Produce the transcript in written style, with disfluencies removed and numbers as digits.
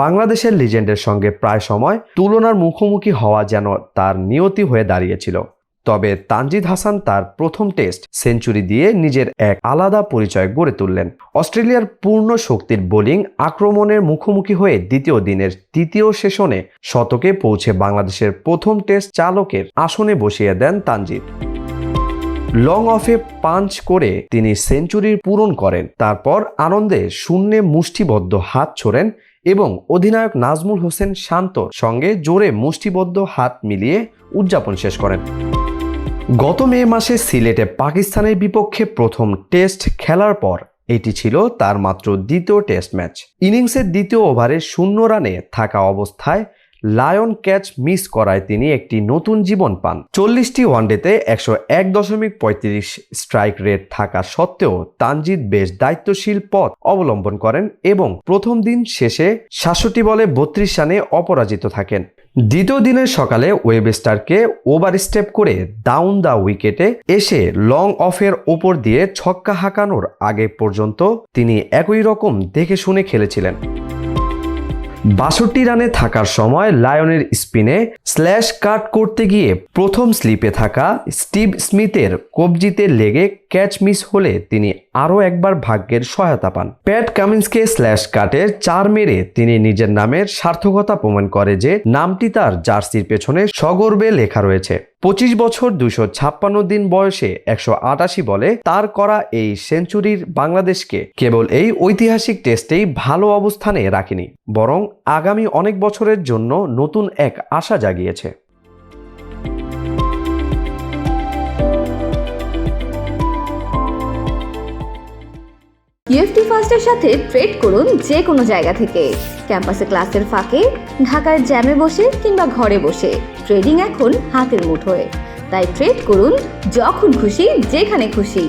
বাংলাদেশের লিজেন্ডের সঙ্গে প্রায় সময় তুলনার মুখোমুখি হওয়া যেন তার নিয়তি হয়ে দাঁড়িয়েছিল। তবে তানজিদ হাসান তার প্রথম টেস্ট সেঞ্চুরি দিয়ে নিজের এক আলাদা পরিচয় গড়ে তুললেন। অস্ট্রেলিয়ার পূর্ণ শক্তির বোলিং আক্রমণের মুখোমুখি হয়ে দ্বিতীয় দিনের তৃতীয় সেশনে শতকে পৌঁছে বাংলাদেশের প্রথম টেস্ট চালকের আসনে বসিয়ে দেন তানজিদ। লং অফে পাঞ্চ করে তিনি সেঞ্চুরি পূরণ করেন। তারপর আনন্দে শূন্যে মুষ্টিবদ্ধ হাত ছোড়েন এবং অধিনায়ক নাজমুল হোসেন শান্তর সঙ্গে জোরে মুষ্টিবদ্ধ হাত মিলিয়ে উদযাপন শেষ করেন। গত মে মাসে সিলেটে পাকিস্তানের বিপক্ষে প্রথম টেস্ট খেলার পর এটি ছিল তার মাত্র দ্বিতীয় টেস্ট ম্যাচ। ইনিংসের দ্বিতীয় ওভারে 0 রানে থাকা অবস্থায় লায়ন ক্যাচ মিস করায় তিনি একটি নতুন জীবন পান। 40টি ওয়ানডেতে 101.35 স্ট্রাইক রেট থাকা সত্ত্বেও তানজিদ বেশ দায়িত্বশীল পথ অবলম্বন করেন এবং প্রথম দিন শেষে 67 বলে 32 রানে অপরাজিত থাকেন। দ্বিতীয় দিনের সকালে ওয়েবস্টারকে ওভারস্টেপ করে ডাউন দ্য উইকেটে এসে লং অফের ওপর দিয়ে ছক্কা হাঁকানোর আগে পর্যন্ত তিনি একই রকম দেখে শুনে খেলেছিলেন। 62 রানে থাকার সময় লায়নের স্পিনে স্ল্যাশ কাট করতে গিয়ে প্রথম স্লিপে থাকা স্টিভ স্মিথের কবজিতে লেগে ক্যাচ মিস হলে তিনি আরও একবার ভাগ্যের সহায়তা পান। প্যাট কামিন্সকে স্ল্যাশ কাটের 4 মেরে তিনি নিজের নামের সার্থকতা প্রমাণ করে যে নামটি তার জার্সির পেছনে সগর্বে লেখা রয়েছে। 25 বছর 256 দিন বয়সে 188 বলে তার করা এই সেঞ্চুরির বাংলাদেশকে কেবল এই ঐতিহাসিক টেস্টেই ভালো অবস্থানে রাখেনি, বরং আগামী অনেক বছরের জন্য নতুন এক আশা জাগিয়েছে। ইউএফটি ফার্স্টের সাথে ট্রেড করুন যে কোনো জায়গা থেকে। ক্যাম্পাসে ক্লাসের ফাঁকে, ঢাকার জ্যামে বসে কিংবা ঘরে বসে ট্রেডিং এখন হাতের মুঠোয়। তাই ট্রেড করুন যখন খুশি, যেখানে খুশি।